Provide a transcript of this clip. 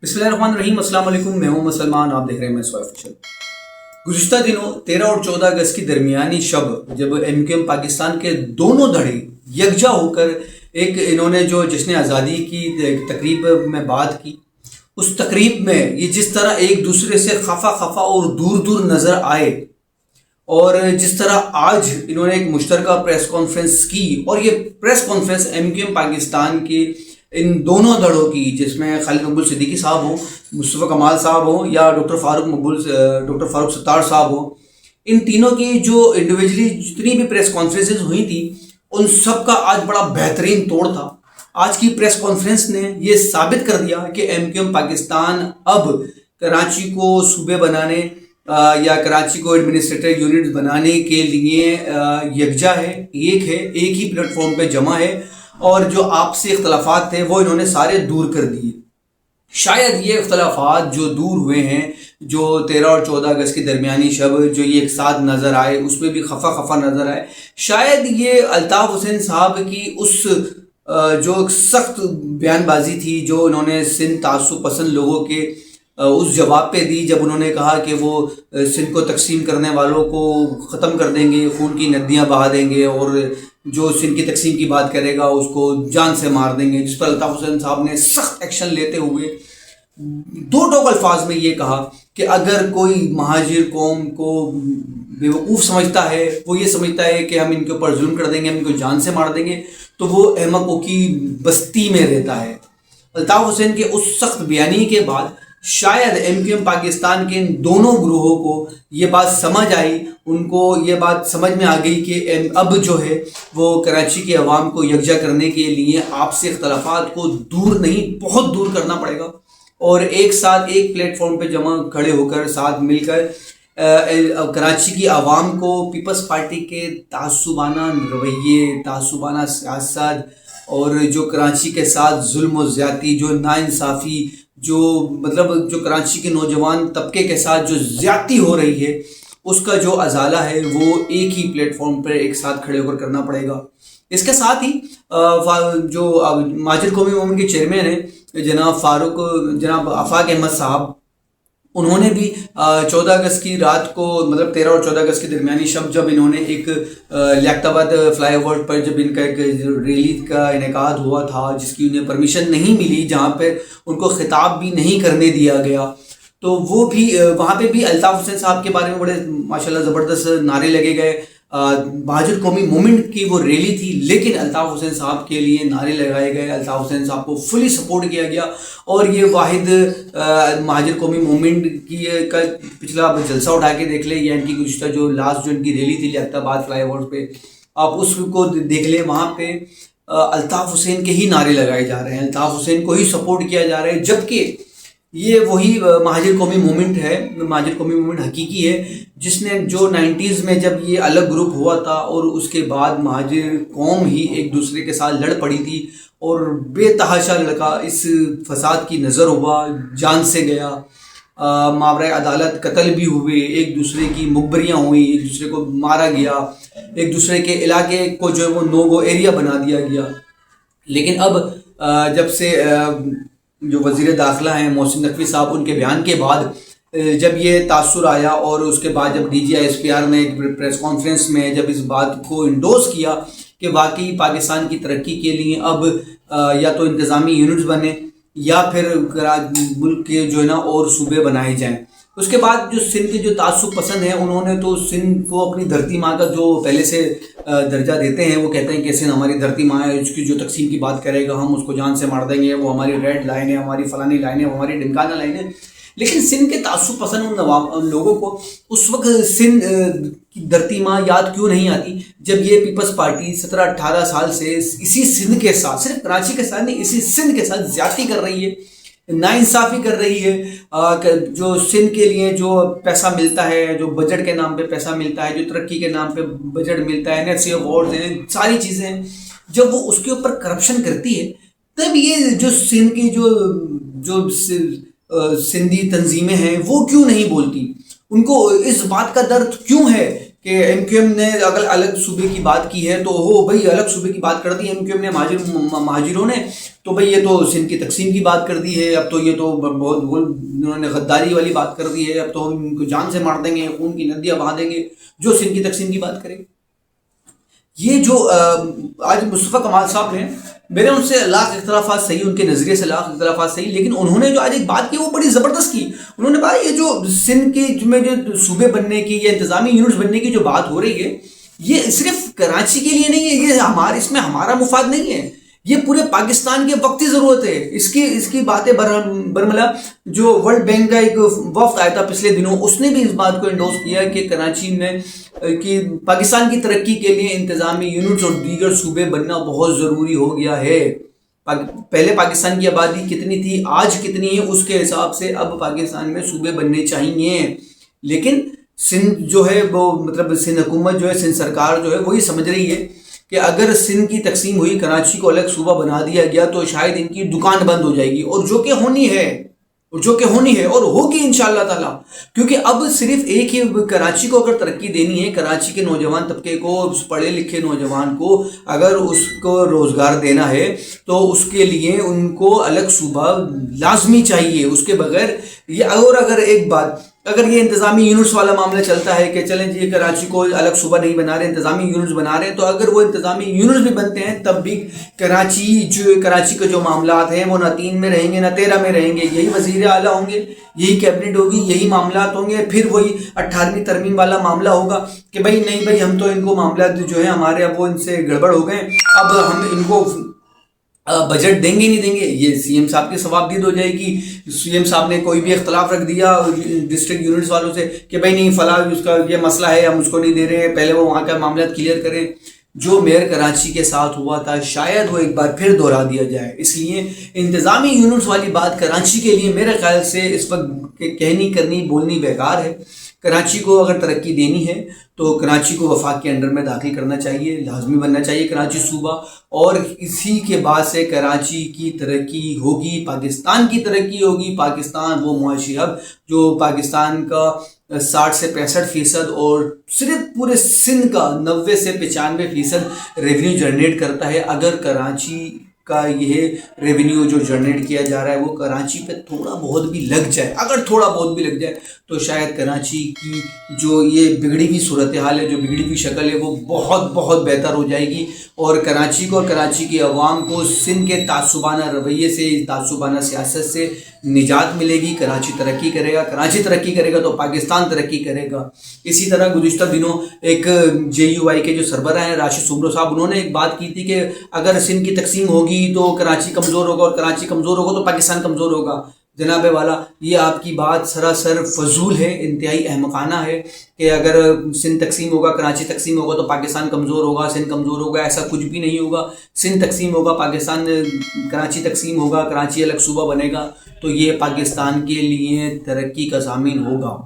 بسم اللہ الرحمن الرحیم۔ السلام علیکم، میں ہوں مسلمان، آپ دیکھ رہے ہیں میں سوائے آفیشل۔ گزشتہ دنوں 13 اور 14 اگست کی درمیانی شب جب ایم کیو ایم پاکستان کے دونوں دھڑے یکجا ہو کر انہوں نے جو جشن آزادی کی تقریب میں بات کی، اس تقریب میں یہ جس طرح ایک دوسرے سے خفا اور دور دور نظر آئے، اور جس طرح آج انہوں نے ایک مشترکہ پریس کانفرنس کی، اور یہ press conference M Q M Pakistan کی ان دونوں دھڑوں کی، جس میں خالد مقبول صدیقی صاحب ہوں، مصطفیٰ کمال صاحب ہوں، یا ڈاکٹر فاروق ستار صاحب ہوں، ان تینوں کی جو انڈیویجلی جتنی بھی پریس کانفرنسز ہوئی تھی، ان سب کا آج بڑا بہترین توڑ تھا۔ آج کی پریس کانفرنس نے یہ ثابت کر دیا کہ ایم کیو ایم پاکستان اب کراچی کو صوبے بنانے یا کراچی کو ایڈمنسٹریٹو یونٹ بنانے کے لیے یکجا ہے، ایک ہی پلیٹ فارم پہ جمع ہے، اور جو آپسی اختلافات تھے وہ انہوں نے سارے دور کر دیے۔ شاید یہ اختلافات جو دور ہوئے ہیں، جو 13 اور 14 اگست کی درمیانی شب جو یہ ایک ساتھ نظر آئے، اس میں بھی خفا نظر آئے، شاید یہ الطاف حسین صاحب کی اس جو سخت بیان بازی تھی جو انہوں نے سندھ تعصب پسند لوگوں کے اس جواب پہ دی، جب انہوں نے کہا کہ وہ سندھ کو تقسیم کرنے والوں کو ختم کر دیں گے، خون کی ندیاں بہا دیں گے، اور جو سندھ کی تقسیم کی بات کرے گا اس کو جان سے مار دیں گے، جس پر الطاف حسین صاحب نے سخت ایکشن لیتے ہوئے دو ٹوک الفاظ میں یہ کہا کہ اگر کوئی مہاجر قوم کو بیوقوف سمجھتا ہے، وہ یہ سمجھتا ہے کہ ہم ان کے اوپر ظلم کر دیں گے، ہم ان کو جان سے مار دیں گے، تو وہ احمقوں کی بستی میں رہتا ہے۔ الطاف حسین کے اس سخت بیانی کے بعد شاید ایم کیو ایم پاکستان کے ان دونوں گروہوں کو یہ بات سمجھ آئی، ان کو یہ بات سمجھ میں آ گئی کہ اب جو ہے وہ کراچی کے عوام کو یکجا کرنے کے لیے آپسی اختلافات کو دور نہیں، بہت دور کرنا پڑے گا، اور ایک ساتھ ایک پلیٹ فارم پہ جمع کھڑے ہو کر ساتھ مل کر کراچی کی عوام کو پیپلز پارٹی کے تعصبانہ رویے، تعصبانہ سیاست، اور جو کراچی کے ساتھ ظلم و زیادتی، جو ناانصافی، جو کراچی کے نوجوان طبقے کے ساتھ جو زیادتی ہو رہی ہے، اس کا جو ازالہ ہے وہ ایک ہی پلیٹ فارم پر ایک ساتھ کھڑے ہو کر کرنا پڑے گا۔ اس کے ساتھ ہی جو مہاجر قومی موومنٹ کے چیئرمین ہیں جناب آفاق احمد صاحب، انہوں نے بھی 14 اگست کی رات کو 13 اور 14 اگست کی درمیانی شب جب انہوں نے ایک لیاقت آباد فلائی اوور پر جب ان کا ایک ریلی کا انعقاد ہوا تھا، جس کی انہیں پرمیشن نہیں ملی، جہاں پہ ان کو خطاب بھی نہیں کرنے دیا گیا، تو وہ بھی وہاں پہ بھی الطاف حسین صاحب کے بارے میں بڑے ماشاءاللہ زبردست نعرے لگے گئے۔ مہاجر قومی موومنٹ کی وہ ریلی تھی، لیکن الطاف حسین صاحب کے لیے نعرے لگائے گئے، الطاف حسین صاحب کو فلی سپورٹ کیا گیا، اور یہ واحد مہاجر قومی موومنٹ کی کا پچھلا جلسہ اٹھا کے دیکھ لیں، یا ان کی گزشتہ جو لاسٹ جو ان کی ریلی تھی لیاقت آباد فلائی اوور پہ، آپ اس کو دیکھ لیں، وہاں پہ الطاف حسین کے ہی نعرے لگائے جا رہے ہیں، الطاف حسین کو ہی سپورٹ کیا جا رہا ہے، جبکہ یہ وہی مہاجر قومی موومنٹ ہے، مہاجر قومی موومنٹ حقیقی ہے، جس نے جو 90s میں جب یہ الگ گروپ ہوا تھا، اور اس کے بعد مہاجر قوم ہی ایک دوسرے کے ساتھ لڑ پڑی تھی، اور بے تحاشا لڑکا اس فساد کی نظر ہوا، جان سے گیا، ماورائے عدالت قتل بھی ہوئے، ایک دوسرے کی مخبریاں ہوئیں، ایک دوسرے کو مارا گیا، ایک دوسرے کے علاقے کو جو ہے وہ نو گو ایریا بنا دیا گیا۔ لیکن اب جب سے جو وزیر داخلہ ہیں محسن نقوی صاحب، ان کے بیان کے بعد جب یہ تاثر آیا، اور اس کے بعد جب D G S P R نے ایک پریس کانفرنس میں جب اس بات کو انڈورس کیا کہ واقعی پاکستان کی ترقی کے لیے اب یا تو انتظامی یونٹس بنے، یا پھر ملک کے جو ہے نا اور صوبے بنائے جائیں، اس کے بعد جو سندھ کے جو تعصب پسند ہیں، انہوں نے تو سندھ کو اپنی دھرتی ماں کا جو پہلے سے درجہ دیتے ہیں، وہ کہتے ہیں کہ سندھ ہماری دھرتی ماں ہے، اس کی جو تقسیم کی بات کرے گا ہم اس کو جان سے مار دیں گے، وہ ہماری ریڈ لائن ہے، ہماری فلانی لائن ہے، وہ ہماری ڈمکانہ لائن ہے۔ لیکن سندھ کے تعصب پسند ان لوگوں کو اس وقت سندھ کی دھرتی ماں یاد کیوں نہیں آتی، جب یہ پیپلز پارٹی 17-18 سال سے اسی سندھ کے ساتھ، صرف کراچی کے ساتھ نہیں، اسی سندھ کے ساتھ زیادتی کر رہی ہے، ناانصافی کر رہی ہے، جو سندھ کے لیے جو پیسہ ملتا ہے، جو بجٹ کے نام پہ پیسہ ملتا ہے، جو ترقی کے نام پہ بجٹ ملتا ہے، NFC ایوارڈز ہیں، ساری چیزیں، جب وہ اس کے اوپر کرپشن کرتی ہے، تب یہ جو سندھ کی جو سندھی تنظیمیں ہیں وہ کیوں نہیں بولتی؟ ان کو اس بات کا درد کیوں ہے کہ ایم کیو ایم نے اگر الگ صوبے کی بات کی ہے تو ہو بھائی الگ صوبے کی بات کر دی ایم کیو ایم نے مہاجروں نے، تو بھائی یہ تو سندھ کی تقسیم کی بات کر دی ہے، اب تو یہ تو بہت انہوں نے غداری والی بات کر دی ہے، اب تو ہم ان کو جان سے مار دیں گے، خون کی ندیاں بہا دیں گے جو سندھ کی تقسیم کی بات کرے۔ یہ جو آج مصطفیٰ کمال صاحب ہیں، میرے ان سے لاکھ اختلافات صحیح، ان کے نظریے سے لاکھ اختلافات صحیح، لیکن انہوں نے جو آج ایک بات کی وہ بڑی زبردست کی۔ انہوں نے کہا یہ جو سندھ کے میں جو صوبے بننے کی یا انتظامی یونٹس بننے کی جو بات ہو رہی ہے یہ صرف کراچی کے لیے نہیں ہے، یہ اس میں ہمارا مفاد نہیں ہے، یہ پورے پاکستان کی وقتی ضرورت ہے۔ اس کی باتیں برملا جو ورلڈ بینک کا ایک وفد آیا تھا پچھلے دنوں، اس نے بھی اس بات کو انڈورس کیا کہ کراچی میں کہ پاکستان کی ترقی کے لیے انتظامی یونٹس اور دیگر صوبے بننا بہت ضروری ہو گیا ہے۔ پہلے پاکستان کی آبادی کتنی تھی، آج کتنی ہے، اس کے حساب سے اب پاکستان میں صوبے بننے چاہیے، لیکن سندھ جو ہے وہ مطلب سندھ حکومت جو ہے، سندھ سرکار جو ہے وہ یہ سمجھ رہی ہے کہ اگر سندھ کی تقسیم ہوئی، کراچی کو الگ صوبہ بنا دیا گیا تو شاید ان کی دکان بند ہو جائے گی، اور جو کہ ہونی ہے اور ہوگی انشاءاللہ تعالیٰ، کیونکہ اب صرف ایک ہی کراچی کو اگر ترقی دینی ہے، کراچی کے نوجوان طبقے کو، پڑھے لکھے نوجوان کو اگر اس کو روزگار دینا ہے تو اس کے لیے ان کو الگ صوبہ لازمی چاہیے، اس کے بغیر یہ اور اگر یہ انتظامی یونٹس والا معاملہ چلتا ہے کہ چلیں جی کراچی کو الگ صوبہ نہیں بنا رہے، انتظامی یونٹس بنا رہے ہیں، تو اگر وہ انتظامی یونٹس بھی بنتے ہیں تب بھی کراچی کے جو معاملات ہیں وہ نہ 3 میں رہیں گے نہ 13 میں رہیں گے، یہی وزیر اعلیٰ ہوں گے، یہی کیبنٹ ہوگی، یہی معاملات ہوں گے، پھر وہی 18ویں ترمیم والا معاملہ ہوگا کہ بھائی نہیں بھائی ہم تو ان کو معاملات جو ہیں ہمارے اب وہ ان سے گڑبڑ ہو گئے، اب ہم ان کو بجٹ دیں گے نہیں دیں گے، یہ سی ایم صاحب کی ثوابدید ہو جائے گی۔ سی ایم صاحب نے کوئی بھی اختلاف رکھ دیا ڈسٹرکٹ یونٹس والوں سے کہ بھائی نہیں فلاں اس کا یہ مسئلہ ہے ہم اس کو نہیں دے رہے ہیں، پہلے وہ وہاں کا معاملات کلیئر کریں۔ جو میئر کراچی کے ساتھ ہوا تھا شاید وہ ایک بار پھر دہرا دیا جائے، اس لیے انتظامی یونٹس والی بات کراچی کے لیے میرے خیال سے اس وقت کہنی کرنی بولنی بیکار ہے۔ کراچی کو اگر ترقی دینی ہے تو کراچی کو وفاق کے انڈر میں داخل کرنا چاہیے، لازمی بننا چاہیے کراچی صوبہ، اور اسی کے بعد سے کراچی کی ترقی ہوگی، پاکستان کی ترقی ہوگی، پاکستان وہ معاشی ہب جو پاکستان کا 60 سے 65% اور صرف پورے سندھ کا 90 سے 95% ریونیو جنریٹ کرتا ہے۔ اگر کراچی کا یہ ریونیو جو جنریٹ کیا جا رہا ہے وہ کراچی پہ تھوڑا بہت بھی لگ جائے، اگر تھوڑا بہت بھی لگ جائے تو شاید کراچی کی جو یہ بگڑی ہوئی صورتحال ہے، جو بگڑی ہوئی شکل ہے، وہ بہت بہت بہتر ہو جائے گی، اور کراچی کو اور کراچی کی عوام کو سندھ کے تعصبانہ رویے سے، تعصبانہ سیاست سے نجات ملے گی۔ کراچی ترقی کرے گا، کراچی ترقی کرے گا تو پاکستان ترقی کرے گا۔ اسی طرح گزشتہ دنوں ایک JUI کے جو سربراہ ہیں راشد سومرو صاحب، انہوں نے ایک بات کی تھی کہ اگر سندھ کی تقسیم ہوگی تو کراچی کمزور ہوگا، اور کراچی کمزور ہوگا تو پاکستان کمزور ہوگا۔ جناب والا یہ آپ کی بات سراسر فضول ہے، انتہائی احمقانہ ہے کہ اگر سندھ تقسیم ہوگا، کراچی تقسیم ہوگا تو پاکستان کمزور ہوگا، سندھ کمزور ہوگا، ایسا کچھ بھی نہیں ہوگا۔ سندھ تقسیم ہوگا، کراچی تقسیم ہوگا، کراچی الگ صوبہ بنے گا تو یہ پاکستان کے لیے ترقی کا ضامن ہوگا۔